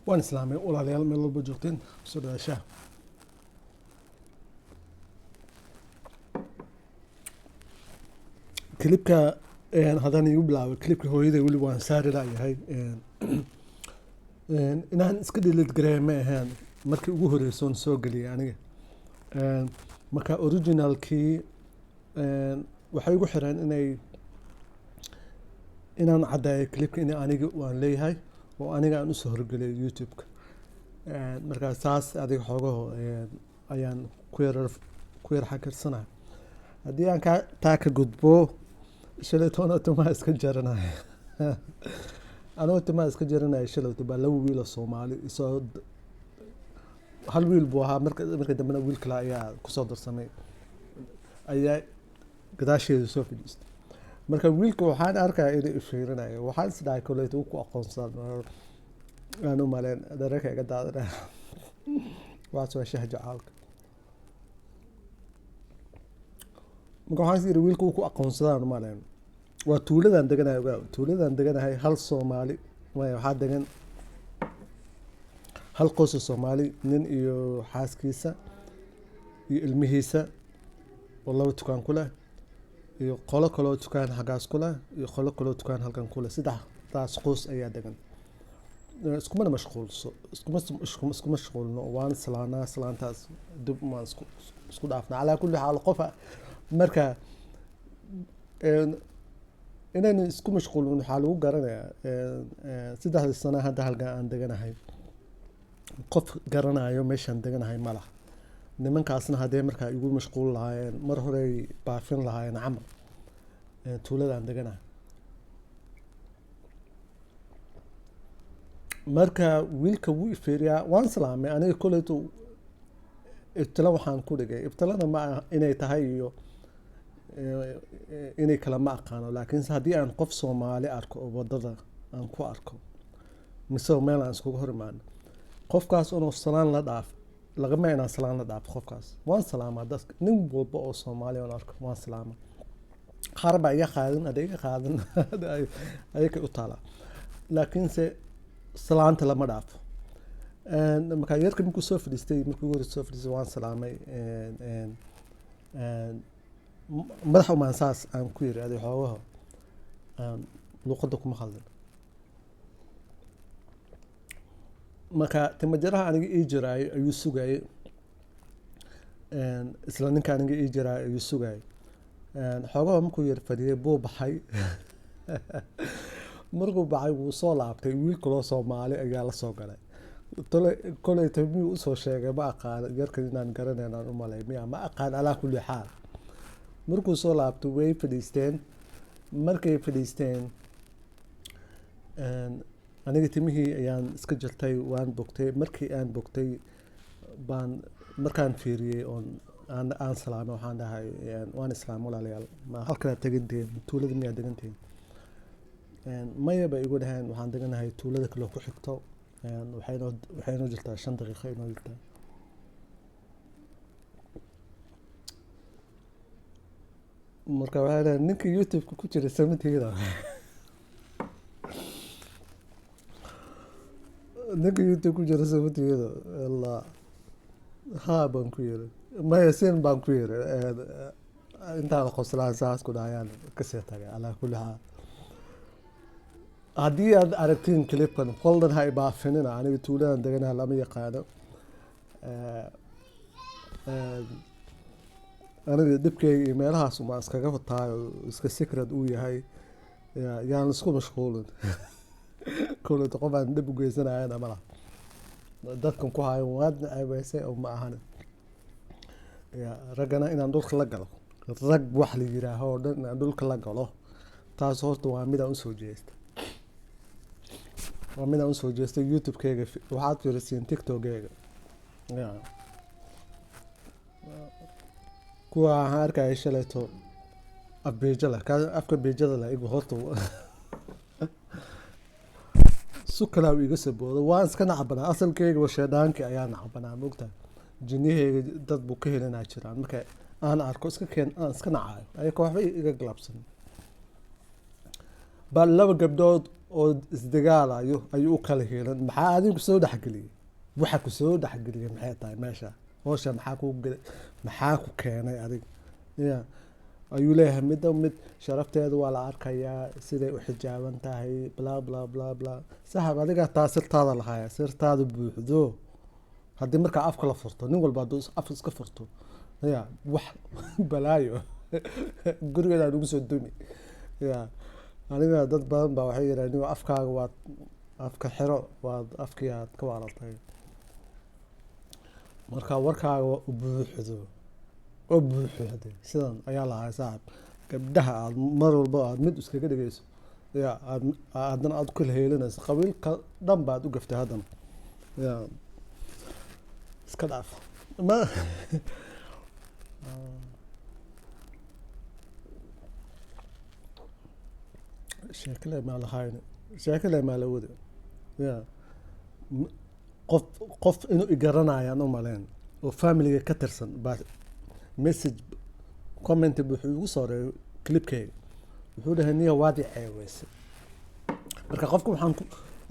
waan islaamay walaalayaal meel walba joogteen soo dhawaashaha klibka haddaan igu bilaabo klibka hooyaday weli waan saari laayahay inaan iska dhilid gareey ma ahaan markii ugu horeysoon soo geliyay aniga marka originalkii waxay igu xireen inaan caddeeyo klibka in aniga waan leeyahay oo aniga aan usoo horgeliyay youtube-ka markaa saas adiga xoogaho ayaan ku yar xakirsanahay haddii aan taa ka gudbo shalaytoona timaa iska jaranaya anoo timaa iska jaranaya shalayto baa laba wiil oo Soomaali isoo hal wiil buu ahaa marka dambena wiil kale ayaa kusoo darsamay ayaa gadaasheeda soo fadhiistay marka wiilka waxaan arkaa inuu fiirinayo waxaan isdhahay kolleyta uu ku aqoonsan aan u maleen dareenka iga daadanaya waxaas waa shaah jacaalka marka waxaan yiri wiilka uu ku aqoonsadaan u maleen waa tuuladan deganahay hal Soomaali waxaa degan hal qoys oo Soomaali nin iyo xaaskiisa iyo ilmihiisa oo laba tukaan ku leh iyo qolo kale oo tukaan xagaas ku leh iyo qolo kale oo tukaan halkan ku leh saddexdaas qoys ayaa degan iskuma mashquulno waan salaantaas dib ma isku dhaafna calaa kulli xaal qof marka inaynu isku mashquulin waxaa lagu garanayaa saddexdii sano hadda halkan aan deganahay qof garanayo meeshaan deganahay ma laha nimankaasna haddee markaa igu mashquul lahaayeen mar horey baafin lahaayeen camal tuuladaan deganahay marka wiilka wuu ifeeriyaa waan salaamay aniga kolleytu ibtila waxaan ku dhigay ibtilada ma aha inay tahay iyo inay kala ma aqaano laakiinse haddii aan qof Soomaali arko oo wadada aan ku arko mise meel aan iskugu hor imaano qofkaas oo salaan la dhaaf lagama inaan salaan la dhaaf qofkaas waan salaamaa dadka nin walba oo Soomaali aan arko waan salaamaa qaar baa iga qaadan ayaga u taala laakiinse salaanta lama dhaafo marka yarka markuu soo fadhiistay waan salaamay madaxa umaan saas aan ku yiri aday xoogaha luqadda kuma khaldin marka timajaraha aniga ii jiraay ayuu sugayay isla ninka aniga ii jiraay ayuu sugayay xoogaha markuu yar fadhiyay buu baxay markuu baxay wuu soo laabtay wiil kaloo Soomaali ayaa la soo galay koley tamii u soo sheegay ma aqaan yarkan inaan garanaynaan u malay ma aqaan alaa kulli xaal markuu soo laabtay way fadhiisteen markay fadhiisteen aniga timihii ayaan iska jirtay waan bogtay markii aan bogtay baan markaan fiiriyay aan salaamay waxaan dhahay waan islaam walaalayaal ma halkan teganteen tuulada miyaa deganteen maya bay igu dhaheen waxaan deganahay tuulada kale ku xigto waxayna jirtaa 5 daqiiqo inoo jirtaa marka waxaa dhahay ninka youtube-ka ku jira samatiida ninka youtube ku jira samatiida allah haa baan ku yiri maya siin baan ku yiri intaan qoslaan saas ku dhahayaan kasii tagay alaa kulli xaal haddii aad aragtiin clipkan foldan ha ibaafinina aniga tuuladan deganaha lama yaqaano aniga dhibkeyga iyo meelahaas uma iskaga wataayo iska secret uu yahay yaan isku mashquulin kolleyta qof aan dhib u geysanayana ma laha dadkan ku hayo waad naceebeysay oo ma ahan raggana inaan dhulka la galo rag wax la yiraaho oo dhan inaan dhulka la galo taas horta waa midaan usoo jeesta youtube-keyga waxaad fiirisiin tiktok-keyga kuwa aan arkaya shalayto afka beejada leh igu horta sukalaa iga saboodo waan iska nacbanaa asalkeyga washeedhaankii ayaa nacbanaa moogtahay jinniheyga dad buu ka helinaa jiraan marka aan arko aan iska nacayo ayaka waxba iga galabsan baa laba gabdhood oo isdagaalayo ayuu u kala heelan maxaa adiga kusoo dhexgeliyey waxa kusoo dhexgeliyey maxay tahay meesha howsha maxaa ku keenay adiga ya ayuu leeyahay mid sharafteedu waa la arkayaa siday u xijaaban tahay bla bla bla bla sahab adiga taa sirtaada lahaya sirtaada buuxdo haddii markaa afka la furto nin walba hadduu afka iska furto ya wax balaayo gurigeeda ugu soo dumi ya aniga dad badan baa waxay yiraahdeen afkaaga waa afka xiro waa afkii aad ka waalatay marka warkaaga u buuxdo oo buuxdo sidan ayaa lahaa saaxib gabdhaha aad mar walba aad mid iskaga dhigayso ya aadna aad ku heelanayso qabiilka dhan baad u gaftay hadan ya iska dhaaf ma sheekale ma lahayn sheekale ma la wada ya qof inuu igaranayaan u maleen oo familiga ka tirsan baa message comment wuxuu ugu soo reeyay clipkayga wuxuu dhahay niyo waadi ceeweysay marka qofku waxaan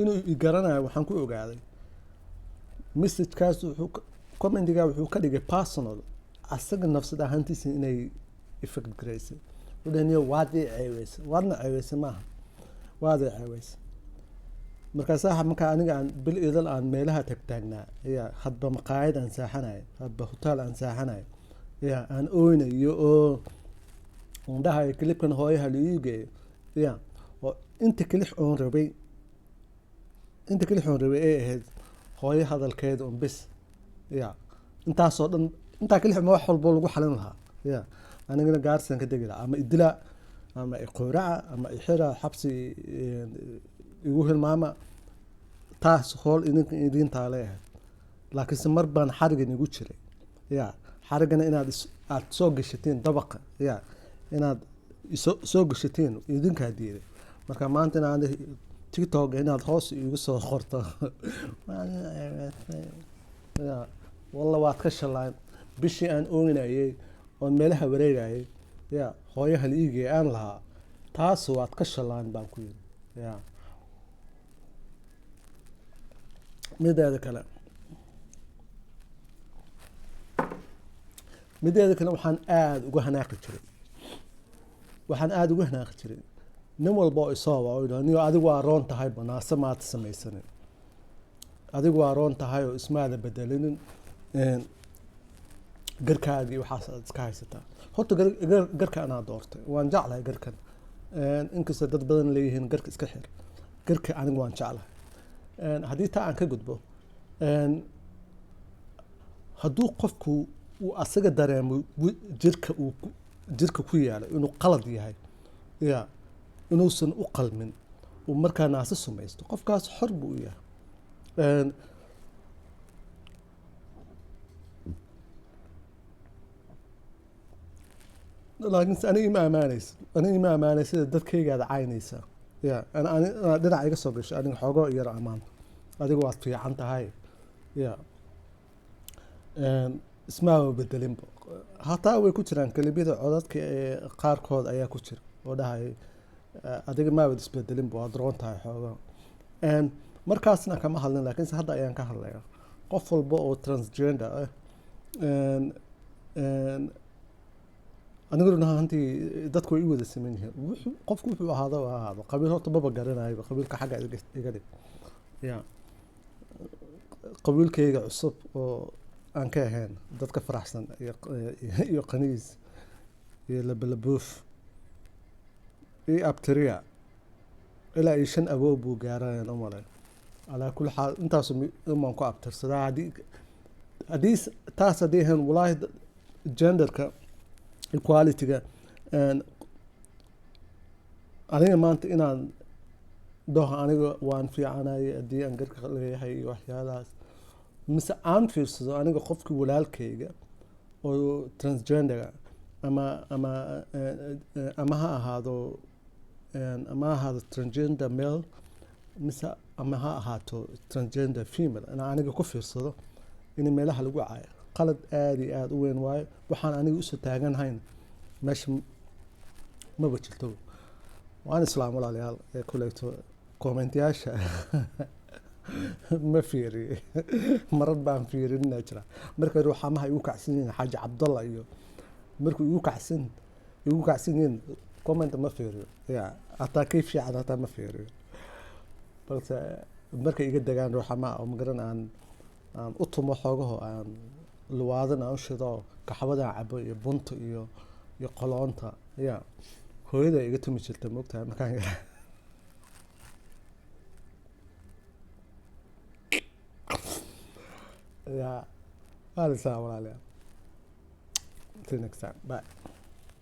inuu igaranayo waxaan ku ogaaday message-kaas wuxuu commentiga wuxuu ka dhigay personal asaga nafsad ahaantiisa inay effect gareysay wuxuu dhahay niyo waadi ceeweysay waadna ceeweysay maaha waadi ceeweysay marka aniga aan bil idal aan meelaha tagtaagnaa ya hadba maqaayad aan saaxanayo hadba hotel aan saaxanayo ya aan oynayo oo dhahayo clipkan hooyaha la ii geeyo ya oo inta kilix oon rabay ay ahayd hooyo hadalkeeda un bis ya intaasoo dhan intaa kilix ma wax walbo lagu xalin lahaa ya anigana gaarsan ka degi lahaa ama idila ama iqooraca ama ixira xabsi igu hilmaama taas hool idintaa leeyahay laakiinse mar baan xarigan igu jiray ya xarigana inaad soo gashatiin dabaqa ya inaad soo gashatiin idinkaa diiday marka maanta inaad tiktok inaad hoos igu soo qorto ya walla waad ka shalaan bishii aan oynayay oon meelaha wareegayay ya hooyaha la iigay aan lahaa taas waad ka shalaan baan ku yiri ya mideeda kale waxaan aada uga hanaaqi jiray nin walba oo isooba oo yidhaha niyo adigu waa roon tahay banaase maad samaysanin adigu waa roon tahay oo ismaada bedelinin garkaagii waxaas aad iska haysataa horta garka anaa doortay waan jeclahay garkan inkastoo dad badan leeyihiin garka iska xir garka anigu waan jeclahay haddii taa aan ka gudbo hadduu qofku uu asaga dareemo jirka ku yaala inuu qalad yahay ya inuusan u qalmin uu markaa naasi sumaysto qofkaas xor buu u yahay laakiinse aniga ima amaanaysa sida dadkaygaada caynaysaa ya dhinac iga soo gasho aniga xoogoo yaro ammaan adiga waad fiican tahay ya ismaaba bedelinba hataa way ku jiraan kalibyada codadka ee qaarkood ayaa ku jira oo dhahay adiga maabad isbedelinba waad roon tahay xoogaa markaasna kama hadlin laakiinse hadda ayaan ka hadlaya qof walba oo transgender ah anigu runtii dadku way i wada siman yihiin qofku wuxuu ahaado qabiil horta baba garanayo qabiilka xagga iga dhig ya qabiilkayga cusub oo aan ka ahayn dadka faraxsan iyo qaniis iyo labalabuuf iyo abtiriya ilaa iyo 5 aboob buu gaarayaan umaleyn alaa kulli xaal intaas imaan ku abtirsadaa haddii taas haddii ahayn walaahi genderka equality-ga aniga maanta inaan dhaho aniga waan fiicanay haddii aan garka leeyahay iyo waxyaalahaas mise aan fiirsado aniga qofkii walaalkayga oo transgender ama ha ahaado transgender male mise ama ha ahaato transgender female inaan aniga ku fiirsado in meelaha lagu caayo qalad aada iyo aada u weyn waayo waxaan aniga usoo taaganahayn meesha maba jirto waan islaam walaalayaal ee kuleyto kommentayaasha ma fiiriye marar baan fiirinaa jira marka ruuxamaha igu kacsan yihiin xaaji cabdalla iyo markuu igu kacsan yihiin comment ma fiiriyo ya hataa kay fiican hataa ma fiiriyo balse markay iga degaan ruuxamaha oo magaran aan u tumo xoogaho aan luwaadan aan u shido kaxwadan cabo iyo bunta iyo qoloonta ya hooyada iga tumi jirta moogtahay markaan yaraa ya waalisa walaalayaal till next time bye